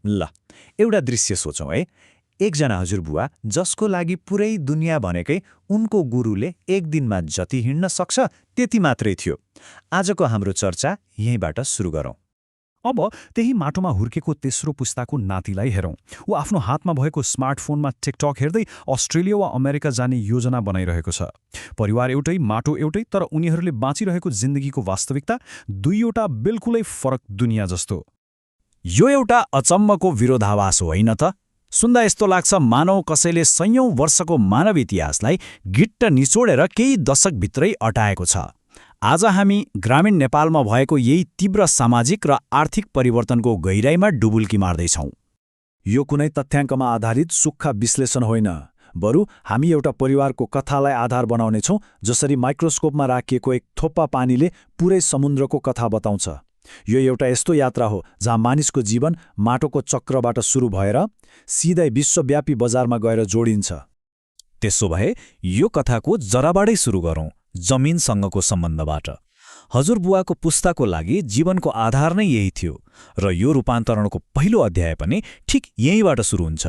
ल एउटा दृश्य सोचौँ है। एकजना हजुरबुवा जसको लागि पुरै दुनियाँ भनेकै उनको गुरुले एक दिनमा जति हिँड्न सक्छ त्यति मात्रै थियो। आजको हाम्रो चर्चा यहीँबाट सुरु गरौँ। अब त्यही माटोमा हुर्केको तेस्रो पुस्ताको नातिलाई हेरौँ। ऊ आफ्नो हातमा भएको स्मार्टफोनमा टिकटक हेर्दै अस्ट्रेलिया वा अमेरिका जाने योजना बनाइरहेको छ। परिवार एउटै, माटो एउटै, तर उनीहरूले बाँचिरहेको जिन्दगीको वास्तविकता दुईवटा बिल्कुलै फरक दुनियाँ जस्तो। यो एउटा अचम्मको विरोधाभास होइन त? सुन्दा यस्तो लाग्छ मानव कसैले सयौं वर्षको मानव इतिहासलाई गिट्ट निचोडेर केही दशकभित्रै अटाएको छ। आज हामी ग्रामीण नेपालमा भएको यही तीव्र सामाजिक र आर्थिक परिवर्तनको गहिराईमा डुबुल्की मार्दैछौँ। यो कुनै तथ्याङ्कमा आधारित सुक्खा विश्लेषण होइन, बरु हामी एउटा परिवारको कथालाई आधार बनाउनेछौँ, जसरी माइक्रोस्कोपमा राखिएको एक थोप्पा पानीले पुरै समुद्रको कथा बताउँछ। यो एउटा यस्तो यात्रा हो जहाँ मानिसको जीवन माटोको चक्रबाट सुरु भएर सिधै विश्वव्यापी बजारमा गएर जोडिन्छ। त्यसो भए यो कथाको जराबाटै सुरु गरौँ, जमिनसँगको सम्बन्धबाट। हजुरबुवाको पुस्ताको लागि जीवनको आधार नै यही थियो र यो रूपान्तरणको पहिलो अध्याय पनि ठिक यहीँबाट सुरु हुन्छ।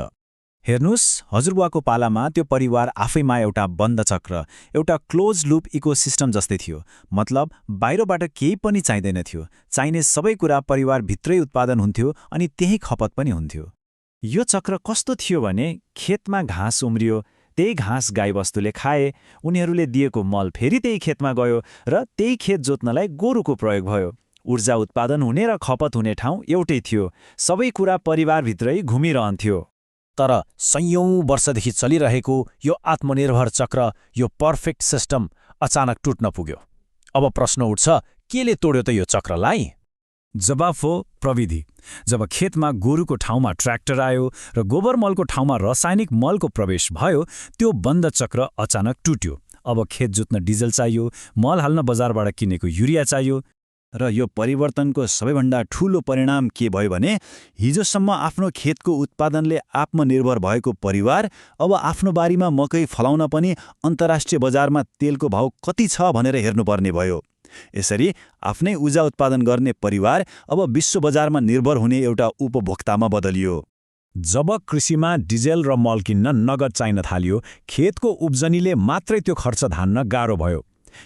हेर्नुस्, हजुरबुवाको पालामा त्यो परिवार आफैमा एउटा बन्द चक्र, एउटा क्लोज लुप इकोसिस्टम जस्तै थियो। मतलब बाहिरबाट केही पनि चाहिँदैन थियो, चाहिने सबै कुरा परिवारभित्रै उत्पादन हुन्थ्यो अनि त्यही खपत पनि हुन्थ्यो। यो चक्र कस्तो थियो भने खेतमा घाँस उम्रियो, त्यही घाँस गाईबस्तुले खाए, उनीहरूले दिएको मल फेरि त्यही खेतमा गयो र त्यही खेत जोत्नलाई गोरुको प्रयोग भयो। ऊर्जा उत्पादन हुने र खपत हुने ठाउँ एउटै थियो, सबै कुरा परिवारभित्रै घुमिरहन्थ्यो। तर सयौं वर्षदेखि चलिरहेको यो आत्मनिर्भर चक्र, यो पर्फेक्ट सिस्टम अचानक टुट्न पुग्यो। अब प्रश्न उठ्छ, केले तोड्यो त यो चक्रलाई? जवाफ हो प्रविधि। जब खेतमा गोरुको ठाउँमा ट्र्याक्टर आयो र गोबर मलको ठाउँमा रासायनिक मलको प्रवेश भयो, त्यो बन्द चक्र अचानक टुट्यो। अब खेत जोत्न डिजल चाहियो, मल हाल्न बजारबाट किनेको युरिया चाहियो। र यो परिवर्तनको सबैभन्दा ठूलो परिणाम के भयो भने हिजोसम्म आफ्नो खेतको उत्पादनले आत्मनिर्भर भएको परिवार अब आफ्नो बारीमा मकै फलाउन पनि अन्तर्राष्ट्रिय बजारमा तेलको भाउ कति छ भनेर हेर्नुपर्ने भयो। यसरी आफ्नै ऊर्जा उत्पादन गर्ने परिवार अब विश्व बजारमा निर्भर हुने एउटा उपभोक्तामा बदलियो। जब कृषिमा डिजेल र मल किन्न नगद चाहिन थाल्यो, खेतको उब्जनीले मात्रै त्यो खर्च धान्न गाह्रो भयो।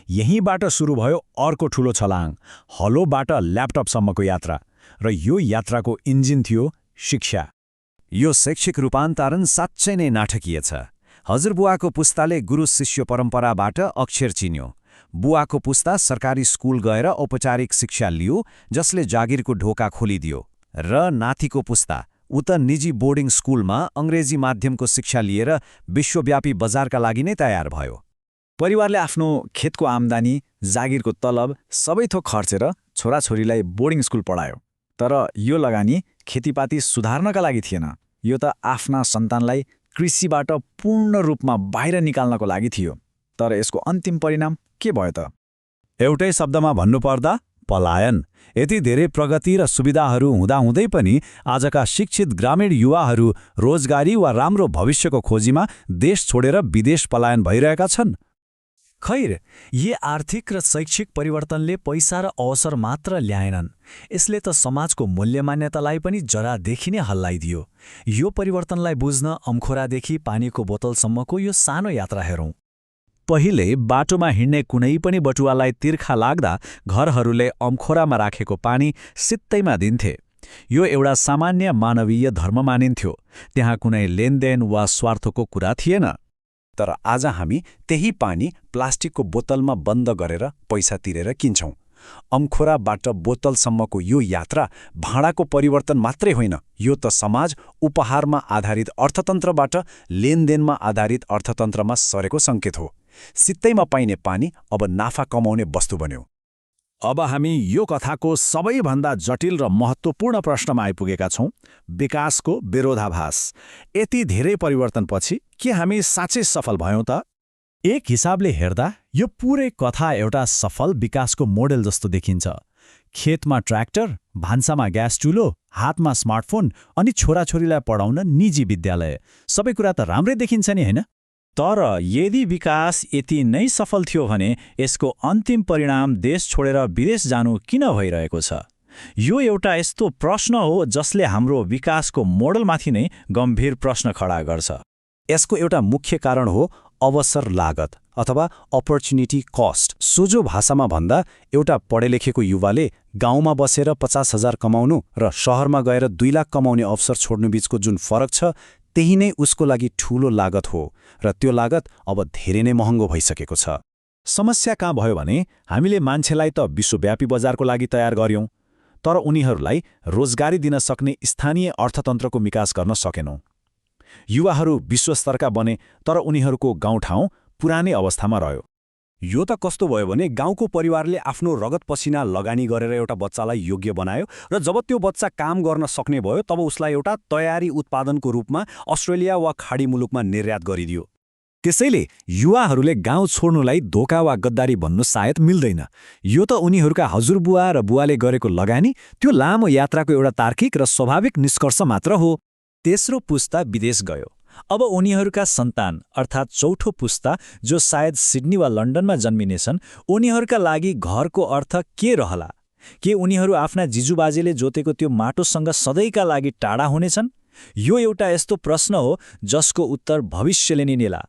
यहीँबाट सुरु भयो अर्को ठूलो छलाङ, हलोबाट ल्यापटपसम्मको यात्रा। र यो यात्राको इन्जिन थियो शिक्षा। यो शैक्षिक रूपान्तरण साँच्चै नै नाटकीय छ। हजुरबुवाको पुस्ताले गुरु शिष्य परम्पराबाट अक्षर चिन्यो। बुवाको पुस्ता सरकारी स्कुल गएर औपचारिक शिक्षा लियो, जसले जागिरको ढोका खोलिदियो। र नातिको पुस्ता ऊ त निजी बोर्डिङ स्कुलमा अङ्ग्रेजी माध्यमको शिक्षा लिएर विश्वव्यापी बजारका लागि नै तयार भयो। परिवारले आफ्नो खेतको आम्दानी, जागिरको तलब सबै थोक खर्चेर छोराछोरीलाई बोर्डिङ स्कुल पढायो। तर यो लगानी खेतीपाती सुधार्नका लागि थिएन, यो त आफ्ना सन्तानलाई कृषिबाट पूर्ण रूपमा बाहिर निकाल्नको लागि थियो। तर यसको अन्तिम परिणाम के भयो त? एउटै शब्दमा भन्नुपर्दा पलायन। यति धेरै प्रगति र सुविधाहरू हुँदाहुँदै पनि आजका शिक्षित ग्रामीण युवाहरू रोजगारी वा राम्रो भविष्यको खोजीमा देश छोडेर विदेश पलायन भइरहेका छन्। खैर, यी आर्थिक र शैक्षिक परिवर्तनले पैसा र अवसर मात्र ल्याएनन्, यसले त समाजको मूल्य मान्यतालाई पनि जरादेखि नै हल्लाइदियो। यो परिवर्तनलाई बुझ्न अम्खोरादेखि पानीको बोतलसम्मको यो सानो यात्रा हेरौँ। पहिले बाटोमा हिँड्ने कुनै पनि बटुवालाई तिर्खा लाग्दा घरहरूले अम्खोरामा राखेको पानी सित्तैमा दिन्थे। यो एउटा सामान्य मानवीय धर्म मानिन्थ्यो, त्यहाँ कुनै लेनदेन वा स्वार्थको कुरा थिएन। तर आज हामी त्यही पानी प्लास्टिकको बोतलमा बन्द गरेर पैसा तिरेर किन्छौँ। अम्खोराबाट बोतलसम्मको यो यात्रा भाँडाको परिवर्तन मात्रै होइन, यो त समाज उपहारमा आधारित अर्थतन्त्रबाट लेनदेनमा आधारित अर्थतन्त्रमा सरेको सङ्केत हो। सित्तैमा पाइने पानी अब नाफा कमाउने वस्तु बन्यो। अब हामी यो कथाको सबैभन्दा जटिल र महत्त्वपूर्ण प्रश्नमा आइपुगेका छौँ, विकासको विरोधाभास। यति धेरै परिवर्तनपछि के हामी साँच्चै सफल भयौँ त? एक हिसाबले हेर्दा यो पुरै कथा एउटा सफल विकासको मोडेल जस्तो देखिन्छ। खेतमा ट्र्याक्टर, भान्सामा ग्यास चुलो, हातमा स्मार्टफोन अनि छोराछोरीलाई पढाउन निजी विद्यालय, सबै कुरा त राम्रै देखिन्छ नि, होइन? तर यदि विकास यति नै सफल थियो भने यसको अन्तिम परिणाम देश छोडेर विदेश जानु किन भइरहेको छ? यो एउटा यस्तो प्रश्न हो जसले हाम्रो विकासको मोडलमाथि नै गम्भीर प्रश्न खडा गर्छ। यसको एउटा मुख्य कारण हो अवसर लागत अथवा अपर्च्युनिटी कस्ट। सोझो भाषामा भन्दा एउटा पढेलेखेको युवाले गाउँमा बसेर 50,000 कमाउनु र शहरमा गएर 2 लाख कमाउने अवसर छोड्नु बीचको जुन फरक छ त्यही नै उसको लागि ठूलो लागत हो र त्यो लागत अब धेरै नै महँगो भइसकेको छ। समस्या कहाँ भयो भने हामीले मान्छेलाई त विश्वव्यापी बजारको लागि तयार गर्यौं, तर उनीहरूलाई रोजगारी दिन सक्ने स्थानीय अर्थतन्त्रको विकास गर्न सकेनौं। युवाहरू विश्वस्तरका बने, तर उनीहरूको गाउँठाउँ पुरानै अवस्थामा रह्यो। यो त कस्तो भयो भने गाउँको परिवारले आफ्नो रगत पसिना लगानी गरेर एउटा बच्चालाई योग्य बनायो र जब त्यो बच्चा काम गर्न सक्ने भयो तब उसलाई एउटा तयारी उत्पादनको रूपमा अस्ट्रेलिया वा खाडी मुलुकमा निर्यात गरिदियो। त्यसैले युवाहरूले गाउँ छोड्नुलाई धोका वा गद्दारी भन्नु सायद मिल्दैन। यो त उनीहरूका हजुरबुवा र बुवाले गरेको लगानी, त्यो लामो यात्राको एउटा तार्किक र स्वाभाविक निष्कर्ष मात्र हो। तेस्रो पुस्ता विदेश गयो। अब उनीहरूका सन्तान अर्थात् चौथो पुस्ता जो सायद सिडनी वा लन्डनमा जन्मिनेछन्, उनीहरूका लागि घरको अर्थ के रहला? के उनीहरू आफ्ना जिजुबाजेले जोतेको त्यो माटोसँग सधैँका लागि टाढा हुनेछन्? यो एउटा यस्तो प्रश्न हो जसको उत्तर भविष्यले नै नेला।